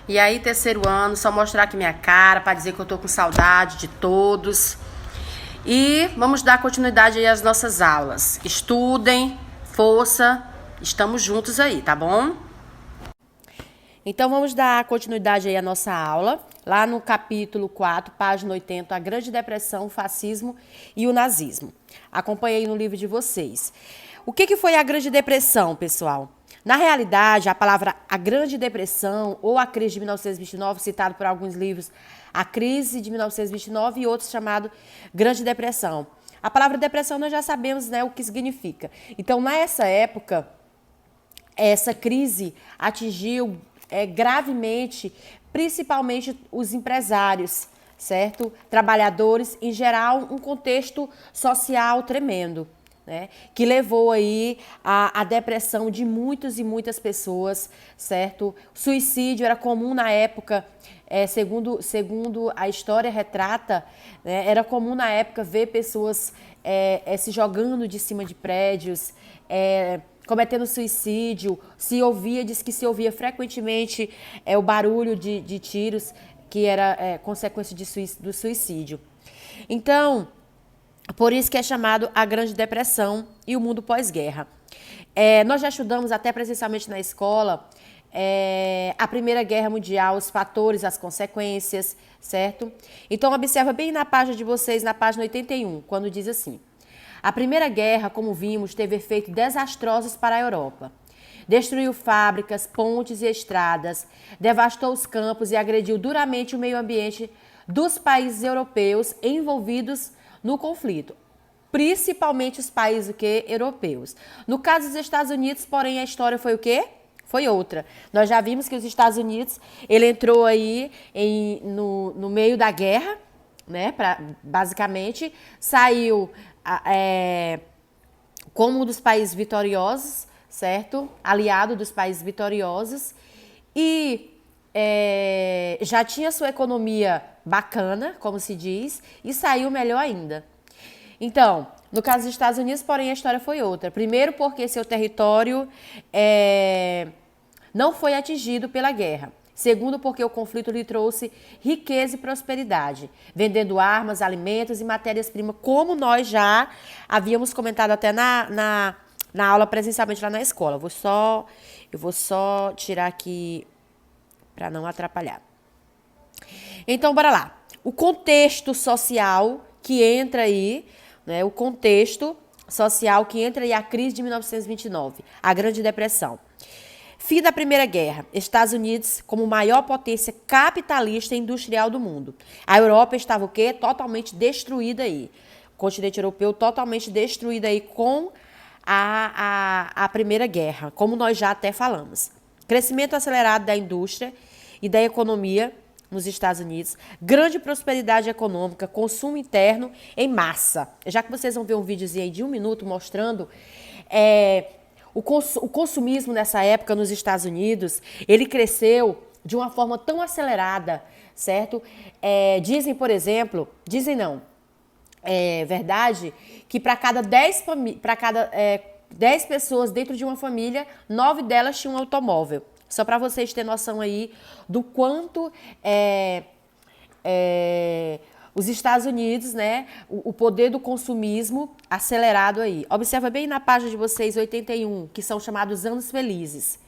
E aí, terceiro ano, só mostrar aqui minha cara para dizer que eu tô com saudade de todos. E vamos dar continuidade aí às nossas aulas. Estudem, força, estamos juntos aí, tá bom? Então vamos dar continuidade aí à nossa aula, lá no capítulo 4, página 80, a Grande Depressão, o Fascismo e o Nazismo. Acompanhei no livro de vocês. O que foi a Grande Depressão, pessoal? Na realidade, a palavra a Grande Depressão ou a crise de 1929, citado por alguns livros, a crise de 1929 e outros chamado Grande Depressão. A palavra depressão nós já sabemos, né, o que significa. Então, nessa época, essa crise atingiu gravemente, principalmente os empresários, certo? Trabalhadores, em geral, um contexto social tremendo, né? Que levou aí a depressão de muitos e muitas pessoas, certo? Suicídio era comum na época, segundo a história retrata, né? Era comum na época ver pessoas se jogando de cima de prédios, cometendo suicídio. Diz que se ouvia frequentemente o barulho de tiros, que era consequência do suicídio. Então, por isso que é chamado a Grande Depressão e o mundo pós-guerra. Nós já estudamos até presencialmente na escola a Primeira Guerra Mundial, os fatores, as consequências, certo? Então, observa bem na página de vocês, na página 81, quando diz assim: a Primeira Guerra, como vimos, teve efeitos desastrosos para a Europa. Destruiu fábricas, pontes e estradas, devastou os campos e agrediu duramente o meio ambiente dos países europeus envolvidos no conflito, principalmente os países europeus. No caso dos Estados Unidos, porém, a história foi o quê? Foi outra. Nós já vimos que os Estados Unidos, ele entrou aí no meio da guerra, né? Basicamente, saiu como um dos países vitoriosos, certo? Aliado dos países vitoriosos, e já tinha sua economia bacana, como se diz, e saiu melhor ainda. Então, no caso dos Estados Unidos, porém, a história foi outra. Primeiro porque seu território não foi atingido pela guerra. Segundo, porque o conflito lhe trouxe riqueza e prosperidade, vendendo armas, alimentos e matérias-primas, como nós já havíamos comentado até na aula presencialmente lá na escola. Eu vou só tirar aqui para não atrapalhar. Então, bora lá. O contexto social que entra aí, né? O contexto social que entra aí a crise de 1929, a Grande Depressão. Fim da Primeira Guerra. Estados Unidos como maior potência capitalista e industrial do mundo. A Europa estava o quê? Totalmente destruída aí. O continente europeu totalmente destruído aí com a Primeira Guerra, como nós já até falamos. Crescimento acelerado da indústria e da economia nos Estados Unidos, grande prosperidade econômica, consumo interno em massa. Já que vocês vão ver um videozinho aí de 1 minuto mostrando o consumismo nessa época nos Estados Unidos, ele cresceu de uma forma tão acelerada, certo? Dizem, por exemplo, verdade, que para cada 10 pessoas dentro de uma família, 9 delas tinham um automóvel. Só para vocês terem noção aí do quanto os Estados Unidos, né, o poder do consumismo acelerado aí. Observa bem na página de vocês, 81, que são chamados anos felizes.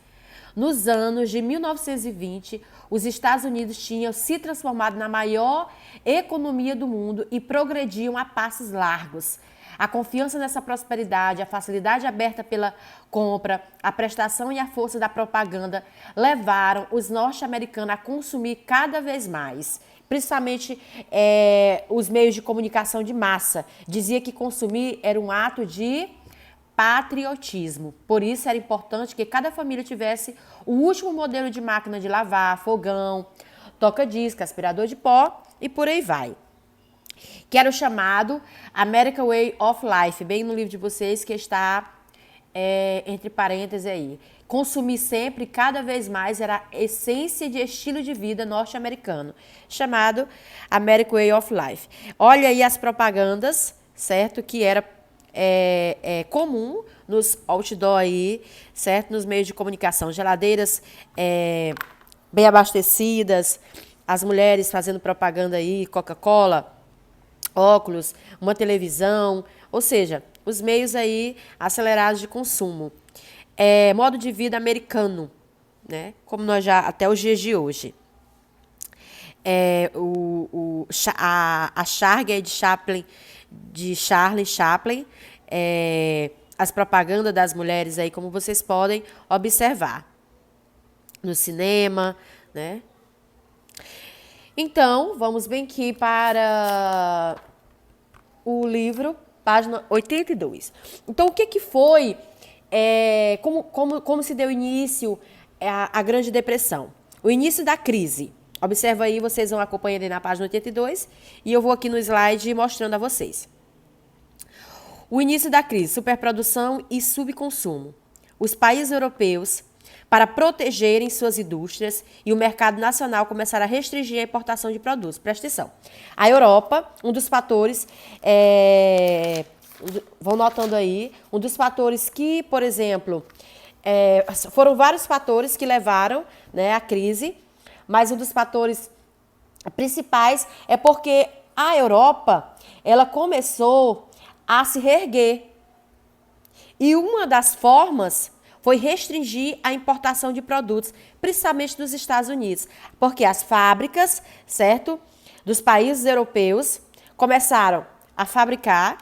Nos anos de 1920, os Estados Unidos tinham se transformado na maior economia do mundo e progrediam a passos largos. A confiança nessa prosperidade, a facilidade aberta pela compra, a prestação e a força da propaganda levaram os norte-americanos a consumir cada vez mais. Principalmente os meios de comunicação de massa. Dizia que consumir era um ato de patriotismo. Por isso era importante que cada família tivesse o último modelo de máquina de lavar, fogão, toca-disco, aspirador de pó e por aí vai. Que era o chamado American Way of Life, bem no livro de vocês que está entre parênteses aí. Consumir sempre, cada vez mais, era a essência de estilo de vida norte-americano, chamado American Way of Life. Olha aí as propagandas, certo? Que era comum nos outdoor aí, certo? Nos meios de comunicação, geladeiras bem abastecidas, as mulheres fazendo propaganda aí, Coca-Cola, óculos, uma televisão, ou seja, os meios aí acelerados de consumo. Modo de vida americano, né? Como nós já até os dias de hoje. A Charge de Charlie Chaplin, as propagandas das mulheres aí, como vocês podem observar no cinema, né? Então, vamos bem aqui para o livro, página 82. Então, o que foi, como se deu início à Grande Depressão? O início da crise. Observa aí, vocês vão acompanhando aí na página 82 e eu vou aqui no slide mostrando a vocês. O início da crise, superprodução e subconsumo. Os países europeus, para protegerem suas indústrias e o mercado nacional, começaram a restringir a importação de produtos. Presta atenção. A Europa, um dos fatores, vão notando aí, um dos fatores que, por exemplo, foram vários fatores que levaram, né, à crise, mas um dos fatores principais é porque a Europa, ela começou a se reerguer. E uma das formas foi restringir a importação de produtos, principalmente dos Estados Unidos, porque as fábricas, certo, dos países europeus começaram a fabricar,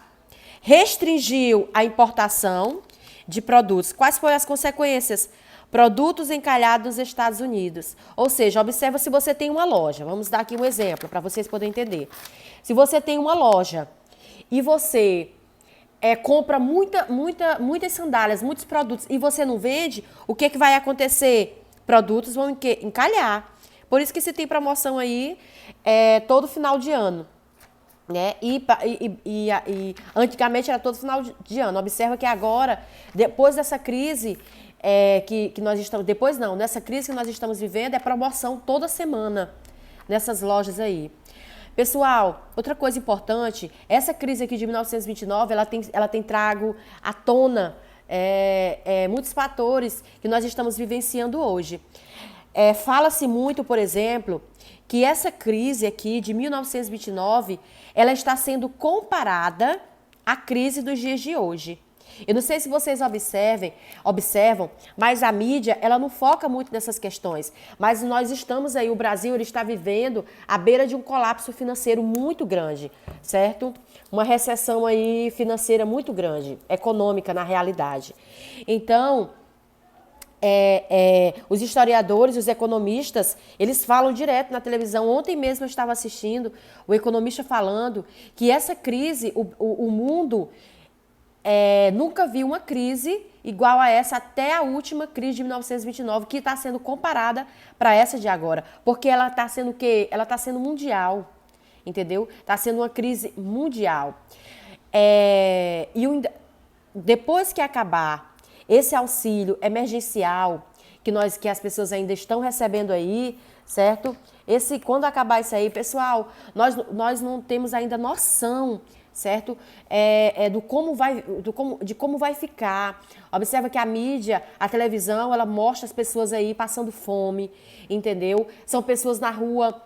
restringiu a importação de produtos. Quais foram as consequências? Produtos encalhados nos Estados Unidos. Ou seja, observa se você tem uma loja. Vamos dar aqui um exemplo para vocês poderem entender. Se você tem uma loja e você compra muitas sandálias, muitos produtos e você não vende, o que vai acontecer? Produtos vão encalhar. Por isso que se tem promoção aí todo final de ano. Né? E antigamente era todo final de ano. Observa que agora, depois dessa crise que nós estamos... nessa crise que nós estamos vivendo, é promoção toda semana nessas lojas aí. Pessoal, outra coisa importante, essa crise aqui de 1929, ela tem trago à tona muitos fatores que nós estamos vivenciando hoje. Fala-se muito, por exemplo, que essa crise aqui de 1929, ela está sendo comparada à crise dos dias de hoje. Eu não sei se vocês observam, mas a mídia, ela não foca muito nessas questões. Mas nós estamos aí, o Brasil, ele está vivendo à beira de um colapso financeiro muito grande, certo? Uma recessão aí financeira muito grande, econômica na realidade. Então, os historiadores, os economistas, eles falam direto na televisão. Ontem mesmo eu estava assistindo o economista falando que essa crise, o mundo... nunca vi uma crise igual a essa até a última crise de 1929, que está sendo comparada para essa de agora. Porque ela está sendo o quê? Ela está sendo mundial, entendeu? Está sendo uma crise mundial. Depois que acabar esse auxílio emergencial que as pessoas ainda estão recebendo aí, certo? Quando acabar isso aí, pessoal, nós não temos ainda noção, certo? De como vai ficar. Observa que a mídia, a televisão, ela mostra as pessoas aí passando fome, entendeu? São pessoas na rua,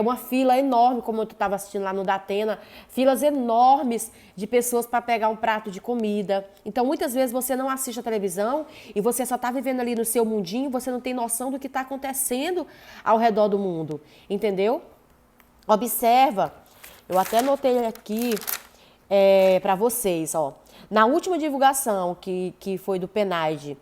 uma fila enorme, como eu estava assistindo lá no Datena, filas enormes de pessoas para pegar um prato de comida. Então, muitas vezes você não assiste a televisão e você só está vivendo ali no seu mundinho, você não tem noção do que está acontecendo ao redor do mundo, entendeu? Observa, eu até notei aqui para vocês, ó. Na última divulgação que foi do PNAD,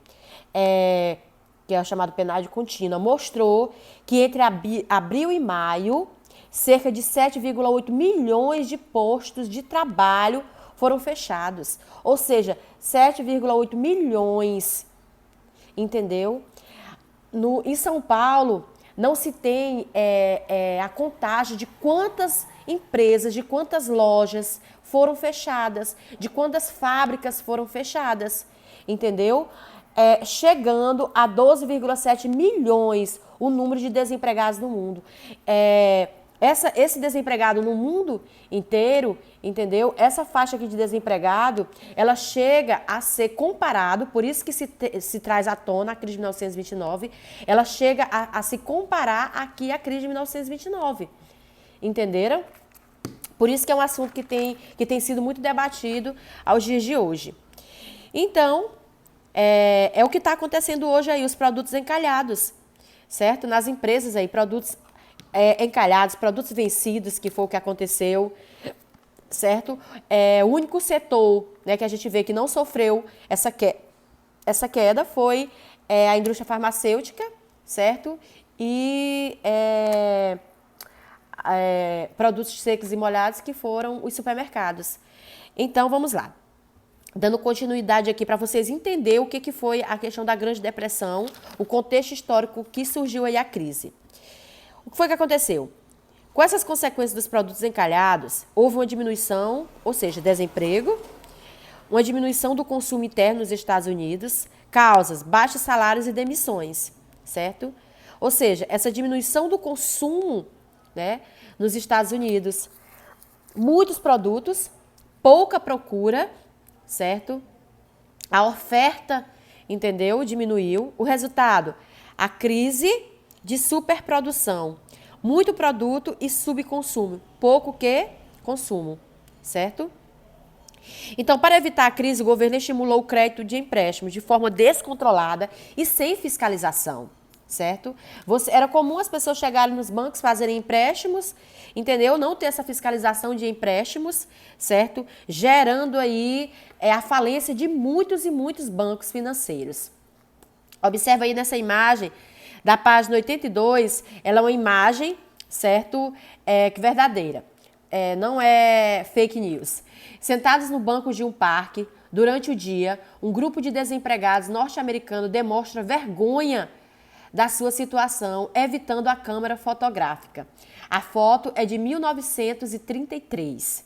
que é chamado PNAD contínua, mostrou que entre abril e maio, cerca de 7,8 milhões de postos de trabalho foram fechados. Ou seja, 7,8 milhões, entendeu? Em São Paulo, não se tem a contagem de quantas empresas, de quantas lojas foram fechadas, de quantas fábricas foram fechadas, entendeu? Chegando a 12,7 milhões o número de desempregados no mundo. Esse desempregado no mundo inteiro, entendeu? Essa faixa aqui de desempregado, ela chega a ser comparado, por isso que se traz à tona a crise de 1929, ela chega a se comparar aqui à crise de 1929, entenderam? Por isso que é um assunto que tem sido muito debatido aos dias de hoje. Então, é o que está acontecendo hoje aí, os produtos encalhados, certo? Nas empresas aí, produtos encalhados, produtos vencidos, que foi o que aconteceu, certo? O único setor, né, que a gente vê que não sofreu essa queda foi a indústria farmacêutica, certo? E produtos secos e molhados, que foram os supermercados. Então, vamos lá. Dando continuidade aqui para vocês entenderem o que foi a questão da Grande Depressão, o contexto histórico que surgiu aí a crise. O que foi que aconteceu? Com essas consequências dos produtos encalhados, houve uma diminuição, ou seja, desemprego, uma diminuição do consumo interno nos Estados Unidos, causas, baixos salários e demissões, certo? Ou seja, essa diminuição do consumo, né, nos Estados Unidos, muitos produtos, pouca procura, certo? A oferta, entendeu? Diminuiu. O resultado, a crise de superprodução. Muito produto e subconsumo. Pouco que consumo, certo? Então, para evitar a crise, o governo estimulou o crédito de empréstimos de forma descontrolada e sem fiscalização, certo? Era comum as pessoas chegarem nos bancos, fazerem empréstimos, entendeu? Não ter essa fiscalização de empréstimos, certo? Gerando aí a falência de muitos e muitos bancos financeiros. Observa aí nessa imagem da página 82, ela é uma imagem, certo? Que verdadeira. Não é fake news. Sentados no banco de um parque, durante o dia, um grupo de desempregados norte-americanos demonstra vergonha da sua situação, evitando a câmera fotográfica. A foto é de 1933.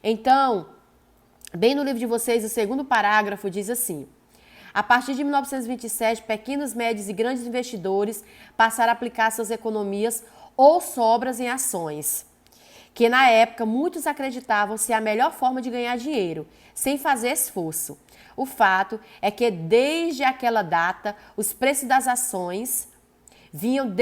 Então, bem no livro de vocês, o segundo parágrafo diz assim: a partir de 1927, pequenos, médios e grandes investidores passaram a aplicar suas economias ou sobras em ações, que na época muitos acreditavam ser a melhor forma de ganhar dinheiro, sem fazer esforço. O fato é que desde aquela data, os preços das ações vinham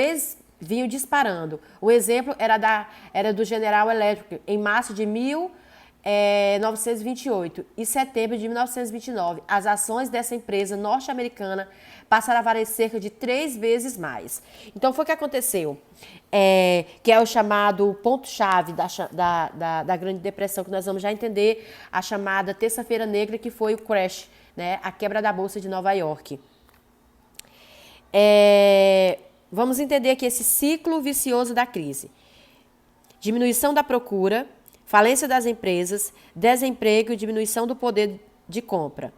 disparando. O exemplo era do General Electric, em março de 1928 e setembro de 1929. As ações dessa empresa norte-americana passaram a valer cerca de 3 vezes mais. Então, foi o que aconteceu, que é o chamado ponto-chave da Grande Depressão, que nós vamos já entender, a chamada Terça-feira Negra, que foi o crash, né, a quebra da Bolsa de Nova York. Vamos entender aqui esse ciclo vicioso da crise. Diminuição da procura, falência das empresas, desemprego e diminuição do poder de compra.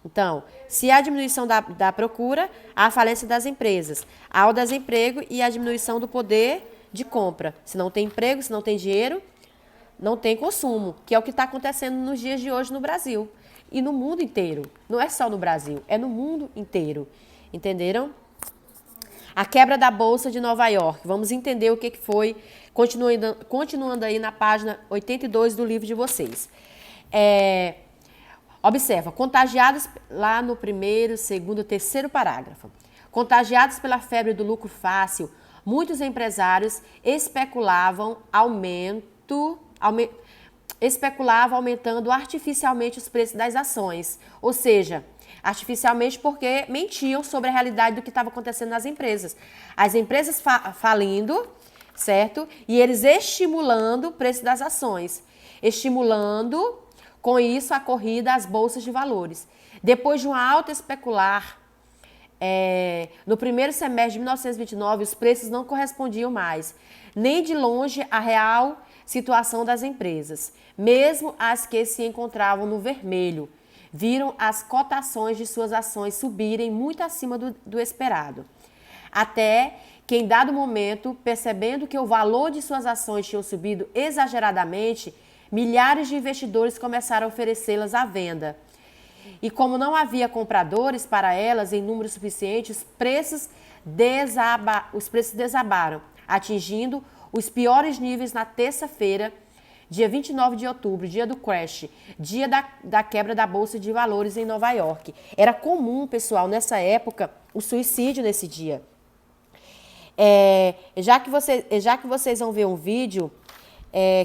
Então, se há diminuição da procura, há a falência das empresas, há o desemprego e a diminuição do poder de compra. Se não tem emprego, se não tem dinheiro, não tem consumo, que é o que está acontecendo nos dias de hoje no Brasil e no mundo inteiro. Não é só no Brasil, é no mundo inteiro. Entenderam? A quebra da Bolsa de Nova York. Vamos entender o que foi, continuando aí na página 82 do livro de vocês. Observa, contagiados lá no primeiro, segundo, terceiro parágrafo. Contagiados pela febre do lucro fácil, muitos empresários especulavam aumentando artificialmente os preços das ações. Ou seja, artificialmente porque mentiam sobre a realidade do que estava acontecendo nas empresas. As empresas falindo, certo? E eles estimulando o preço das ações. Estimulando, com isso, a corrida às bolsas de valores. Depois de uma alta especular, no primeiro semestre de 1929, os preços não correspondiam mais, nem de longe à real situação das empresas. Mesmo as que se encontravam no vermelho, viram as cotações de suas ações subirem muito acima do esperado. Até que, em dado momento, percebendo que o valor de suas ações tinha subido exageradamente, milhares de investidores começaram a oferecê-las à venda. E como não havia compradores para elas em número suficiente, os preços desabaram. atingindo os piores níveis na terça-feira, dia 29 de outubro, dia do crash, dia da quebra da Bolsa de Valores em Nova York. Era comum, pessoal, nessa época, o suicídio nesse dia. Já que vocês vão ver um vídeo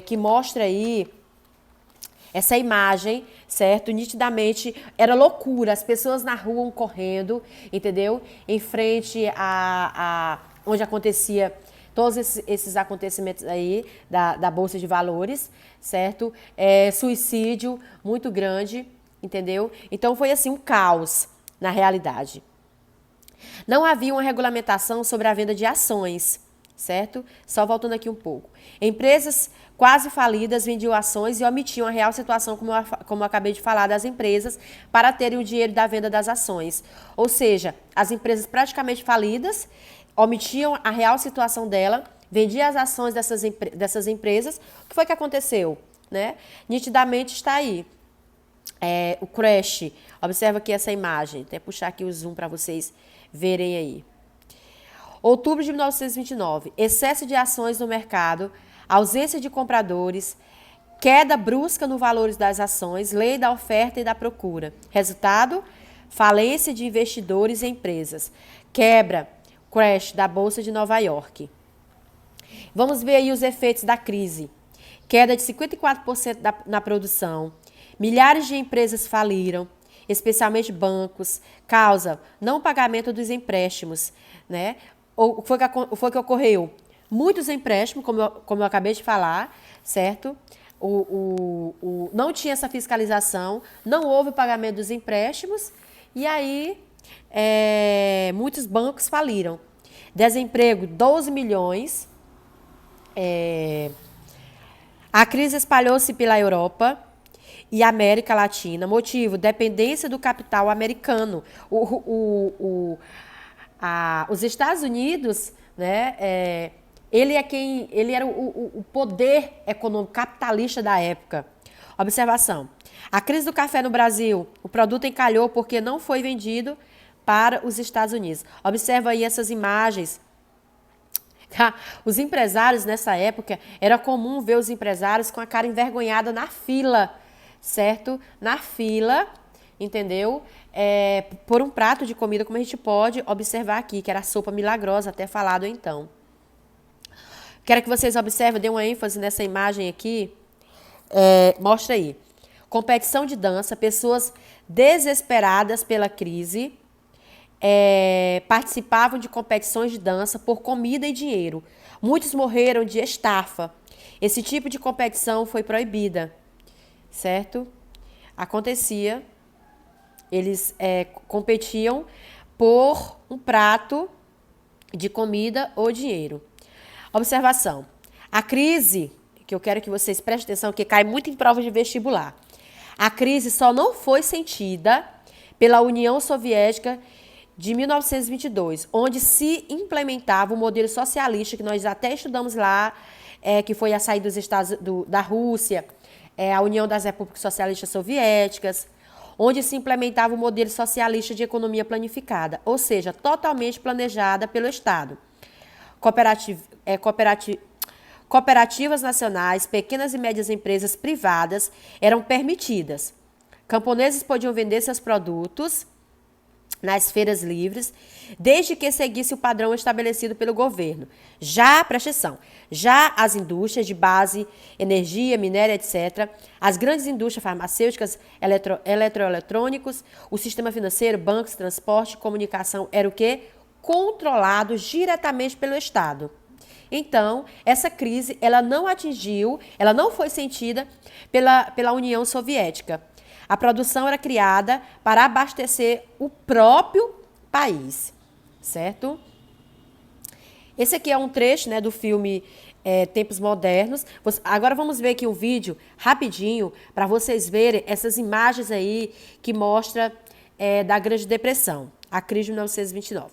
que mostra aí essa imagem, certo? Nitidamente era loucura, as pessoas na rua correndo, entendeu? Em frente a onde acontecia todos esses acontecimentos aí da Bolsa de Valores, certo? Suicídio muito grande, entendeu? Então foi assim um caos na realidade. Não havia uma regulamentação sobre a venda de ações, certo? Só voltando aqui um pouco. Empresas quase falidas vendiam ações e omitiam a real situação, como eu acabei de falar, das empresas para terem o dinheiro da venda das ações. Ou seja, as empresas praticamente falidas omitiam a real situação dela, vendiam as ações dessas empresas. O que foi que aconteceu? Né? Nitidamente está aí. O crash. Observa aqui essa imagem. Até puxar aqui o zoom para vocês verem aí. Outubro de 1929. Excesso de ações no mercado, ausência de compradores, queda brusca no valor das ações, lei da oferta e da procura. Resultado? Falência de investidores e empresas. Quebra, crash da Bolsa de Nova York. Vamos ver aí os efeitos da crise. Queda de 54% na produção. Milhares de empresas faliram, especialmente bancos, causa não pagamento dos empréstimos, né? Foi que ocorreu? Muitos empréstimos, como eu acabei de falar, certo? Não tinha essa fiscalização, não houve pagamento dos empréstimos e aí muitos bancos faliram. Desemprego, 12 milhões. A crise espalhou-se pela Europa e América Latina. Motivo, dependência do capital americano. Os Estados Unidos, né, ele era o poder econômico capitalista da época. Observação. A crise do café no Brasil, o produto encalhou porque não foi vendido para os Estados Unidos. Observa aí essas imagens. Os empresários nessa época, era comum ver os empresários com a cara envergonhada na fila, certo? Na fila, entendeu? Por um prato de comida, como a gente pode observar aqui, que era a sopa milagrosa, até falado então. Quero que vocês observem, dê uma ênfase nessa imagem aqui. Mostra aí. Competição de dança, pessoas desesperadas pela crise, participavam de competições de dança por comida e dinheiro. Muitos morreram de estafa. Esse tipo de competição foi proibida, certo? Acontecia, eles competiam por um prato de comida ou dinheiro. Observação. A crise, que eu quero que vocês prestem atenção, que cai muito em provas de vestibular. A crise só não foi sentida pela União Soviética de 1922, onde se implementava o modelo socialista, que nós até estudamos lá, que foi a saída dos Estados da Rússia, a União das Repúblicas Socialistas Soviéticas, onde se implementava o modelo socialista de economia planificada, ou seja, totalmente planejada pelo Estado. Cooperativas nacionais, pequenas e médias empresas privadas eram permitidas. Camponeses podiam vender seus produtos nas feiras livres, desde que seguisse o padrão estabelecido pelo governo. Presta atenção, já as indústrias de base, energia, minério, etc., as grandes indústrias farmacêuticas, eletroeletrônicos, o sistema financeiro, bancos, transporte, comunicação, era o quê? Controlados diretamente pelo Estado. Então, essa crise, ela não foi sentida pela União Soviética. A produção era criada para abastecer o próprio país, certo? Esse aqui é um trecho, né, do filme Tempos Modernos. Agora vamos ver aqui um vídeo rapidinho para vocês verem essas imagens aí que mostra da Grande Depressão, a crise de 1929.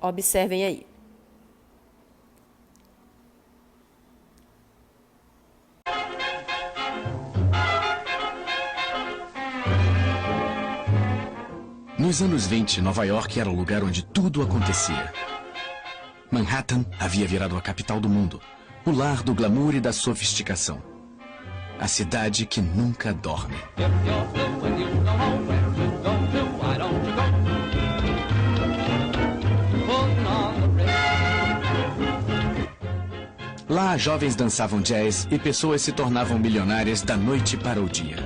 Observem aí. Nos anos 20, Nova York era o lugar onde tudo acontecia. Manhattan havia virado a capital do mundo, o lar do glamour e da sofisticação. A cidade que nunca dorme. Lá, jovens dançavam jazz e pessoas se tornavam milionárias da noite para o dia.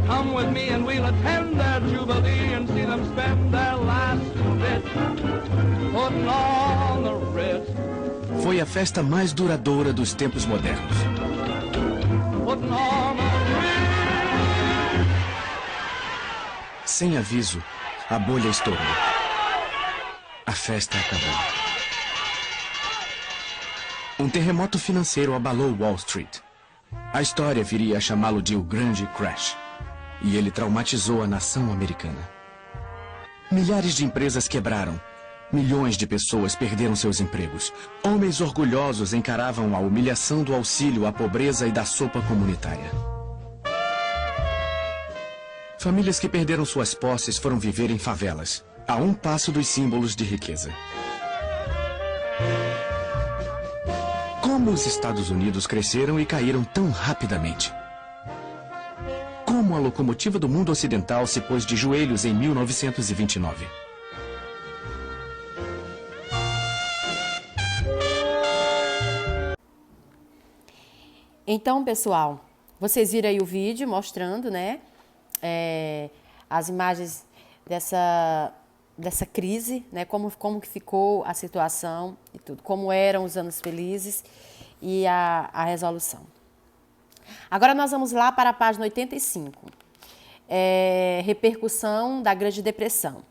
Come with me and we'll attend their jubilee and see them spend their last bit putting on the Ritz. Foi a festa mais duradoura dos tempos modernos. Putting on the Ritz. Sem aviso, a bolha estourou. A festa acabou. Um terremoto financeiro abalou Wall Street. A história viria a chamá-lo de o Grande Crash. E ele traumatizou a nação americana. Milhares de empresas quebraram. Milhões de pessoas perderam seus empregos. Homens orgulhosos encaravam a humilhação do auxílio à pobreza e da sopa comunitária. Famílias que perderam suas posses foram viver em favelas, a um passo dos símbolos de riqueza. Como os Estados Unidos cresceram e caíram tão rapidamente? Como a locomotiva do mundo ocidental se pôs de joelhos em 1929. Então, pessoal, vocês viram aí o vídeo mostrando, né, as imagens dessa crise, né, como que ficou a situação e tudo, como eram os anos felizes e a resolução. Agora nós vamos lá para a página 85. Repercussão da Grande Depressão.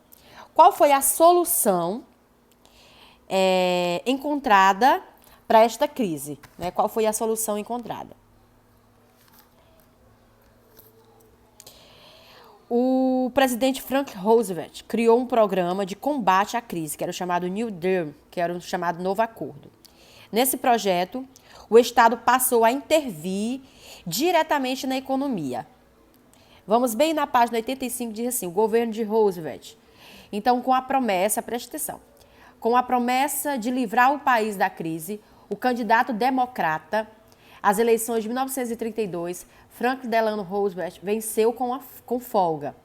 Qual foi a solução encontrada para esta crise? Né? Qual foi a solução encontrada? O presidente Franklin Roosevelt criou um programa de combate à crise, que era o chamado New Deal, que era o chamado Novo Acordo. Nesse projeto, o Estado passou a intervir diretamente na economia. Vamos bem na página 85, diz assim, o governo de Roosevelt. Então, com a promessa, preste atenção, com a promessa de livrar o país da crise, o candidato democrata, às eleições de 1932, Franklin Delano Roosevelt venceu com folga,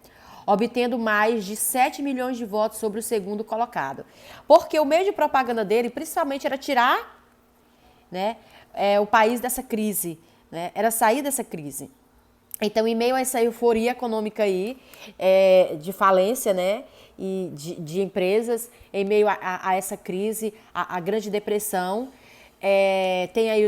obtendo mais de 7 milhões de votos sobre o segundo colocado. Porque o meio de propaganda dele, principalmente, era tirar, né, o país dessa crise, né, era sair dessa crise. Então, em meio a essa euforia econômica aí, de falência, né, e de empresas, em meio a essa crise, a Grande Depressão, tem aí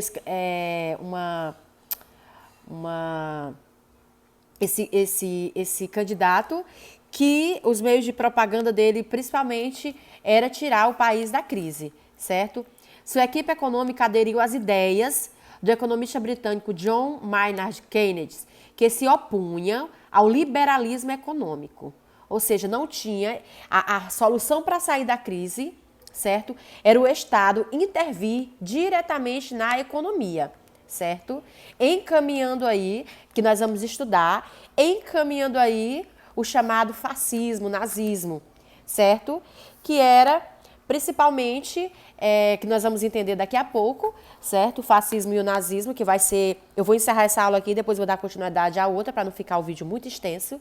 esse candidato que os meios de propaganda dele, principalmente, era tirar o país da crise, certo? Sua equipe econômica aderiu às ideias do economista britânico John Maynard Keynes, que se opunha ao liberalismo econômico. Ou seja, não tinha a solução para sair da crise, certo? Era o Estado intervir diretamente na economia, certo? Encaminhando aí, que nós vamos estudar, encaminhando aí o chamado fascismo, nazismo, certo? Que era principalmente, que nós vamos entender daqui a pouco, certo? O fascismo e o nazismo, que vai ser... Eu vou encerrar essa aula aqui, depois vou dar continuidade à outra, para não ficar o vídeo muito extenso.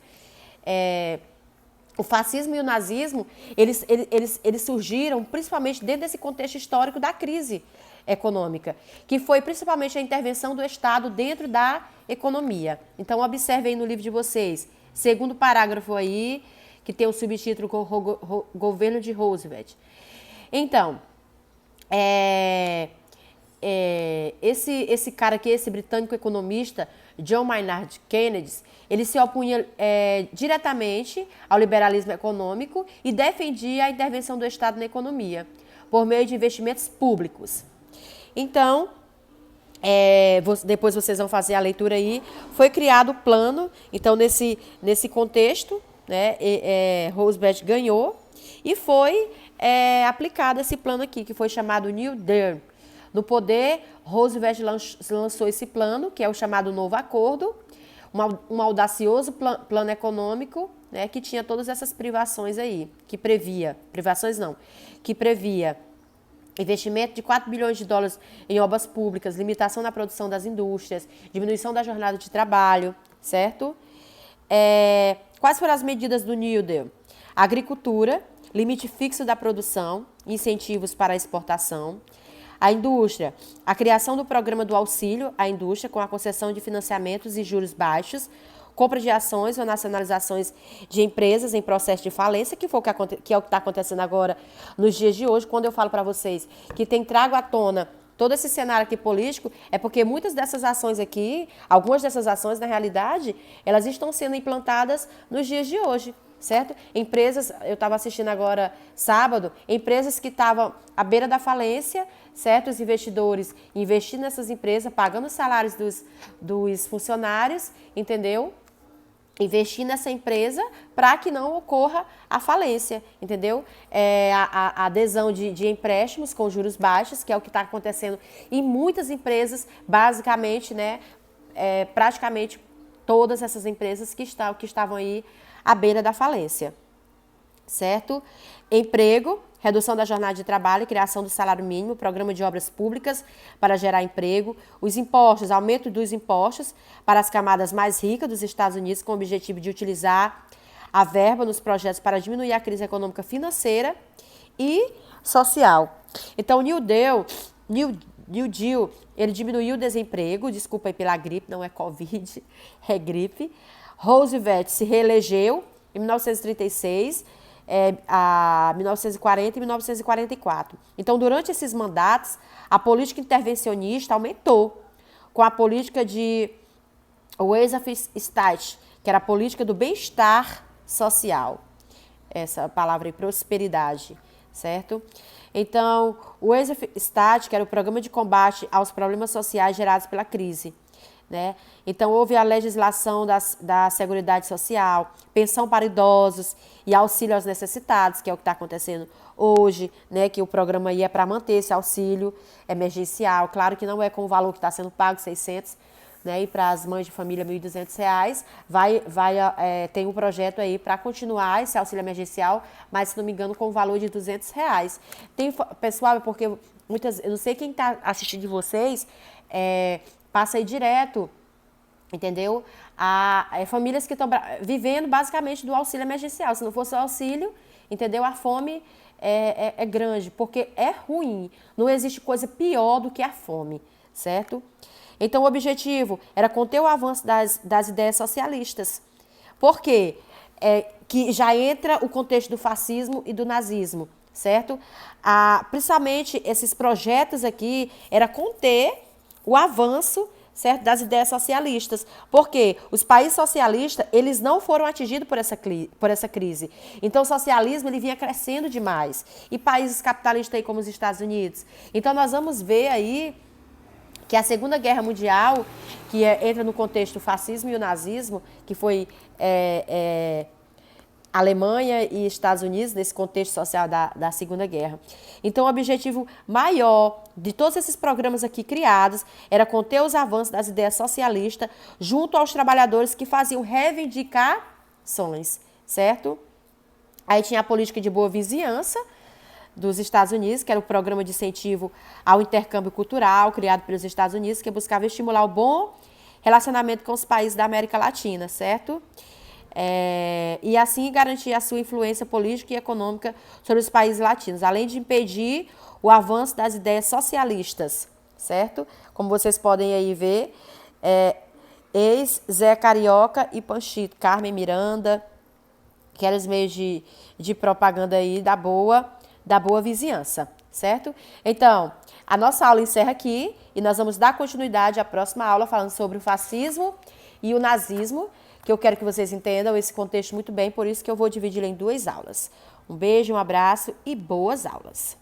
O fascismo e o nazismo, eles surgiram principalmente dentro desse contexto histórico da crise econômica, que foi principalmente a intervenção do Estado dentro da economia. Então, observe aí no livro de vocês, segundo parágrafo aí, que tem o subtítulo Governo de Roosevelt. Então, esse cara aqui, esse britânico economista, John Maynard Keynes, ele se opunha diretamente ao liberalismo econômico e defendia a intervenção do Estado na economia, por meio de investimentos públicos. Então, depois vocês vão fazer a leitura aí, foi criado o plano, então nesse contexto, né, Roosevelt ganhou e foi aplicado esse plano aqui, que foi chamado New Deal. No poder, Roosevelt lançou esse plano, que é o chamado Novo Acordo. um audacioso plano econômico, né, que tinha todas essas privações aí, que previa investimento de 4 bilhões de dólares em obras públicas, limitação na produção das indústrias, diminuição da jornada de trabalho, certo? Quais foram as medidas do New Deal? Agricultura, limite fixo da produção, incentivos para a exportação. A indústria, a criação do programa do auxílio à indústria com a concessão de financiamentos e juros baixos, compra de ações ou nacionalizações de empresas em processo de falência, que é o que está acontecendo agora nos dias de hoje. Quando eu falo para vocês que trago à tona todo esse cenário aqui político, é porque muitas dessas ações aqui, algumas dessas ações, na realidade, elas estão sendo implantadas nos dias de hoje, certo? Empresas, eu estava assistindo agora sábado, empresas que estavam à beira da falência, certo? Os investidores investindo nessas empresas, pagando os salários dos funcionários, entendeu? Investir nessa empresa para que não ocorra a falência, entendeu? A adesão de empréstimos com juros baixos, que é o que está acontecendo em muitas empresas, basicamente, né? Praticamente todas essas empresas que estavam aí à beira da falência, certo? Emprego, redução da jornada de trabalho, criação do salário mínimo, programa de obras públicas para gerar emprego, os impostos, aumento dos impostos para as camadas mais ricas dos Estados Unidos com o objetivo de utilizar a verba nos projetos para diminuir a crise econômica, financeira e social. Então, o New Deal, ele diminuiu o desemprego, desculpa aí pela gripe, não é Covid, é gripe. Roosevelt se reelegeu em 1936, a 1940 e 1944. Então, durante esses mandatos, a política intervencionista aumentou, com a política de welfare state, que era a política do bem-estar social. Essa palavra aí, prosperidade, certo? Então, o welfare state, que era o programa de combate aos problemas sociais gerados pela crise, né? Então, houve a legislação da Seguridade Social, pensão para idosos e auxílio aos necessitados, que é o que está acontecendo hoje, né? Que o programa aí é para manter esse auxílio emergencial. Claro que não é com o valor que está sendo pago, 600, né? E para as mães de família, R$ 1.200. Tem um projeto aí para continuar esse auxílio emergencial, mas, se não me engano, com o valor de R$ 200. Pessoal, porque eu não sei quem está assistindo de vocês, passa aí direto, entendeu? Famílias que estão vivendo basicamente do auxílio emergencial. Se não fosse o auxílio, entendeu? A fome é grande, porque é ruim. Não existe coisa pior do que a fome, certo? Então, o objetivo era conter o avanço das ideias socialistas. Por quê? Que já entra o contexto do fascismo e do nazismo, certo? Principalmente esses projetos aqui era conter o avanço, certo, das ideias socialistas. Porque os países socialistas, eles não foram atingidos por essa crise. Então, o socialismo ele vinha crescendo demais. E países capitalistas aí como os Estados Unidos. Então, nós vamos ver aí que a Segunda Guerra Mundial, que entra no contexto do fascismo e o nazismo, que foi Alemanha e Estados Unidos, nesse contexto social da Segunda Guerra. Então, o objetivo maior de todos esses programas aqui criados era conter os avanços das ideias socialistas junto aos trabalhadores que faziam reivindicações, certo? Aí tinha a política de boa vizinhança dos Estados Unidos, que era o programa de incentivo ao intercâmbio cultural criado pelos Estados Unidos, que buscava estimular o bom relacionamento com os países da América Latina, certo? E assim garantir a sua influência política e econômica sobre os países latinos, além de impedir o avanço das ideias socialistas, certo? Como vocês podem aí ver, ex-Zé Carioca e Panchito, Carmen Miranda, que eram os meios de propaganda aí da boa vizinhança, certo? Então, a nossa aula encerra aqui e nós vamos dar continuidade à próxima aula falando sobre o fascismo e o nazismo, que eu quero que vocês entendam esse contexto muito bem, por isso que eu vou dividir em 2 aulas. Um beijo, um abraço e boas aulas!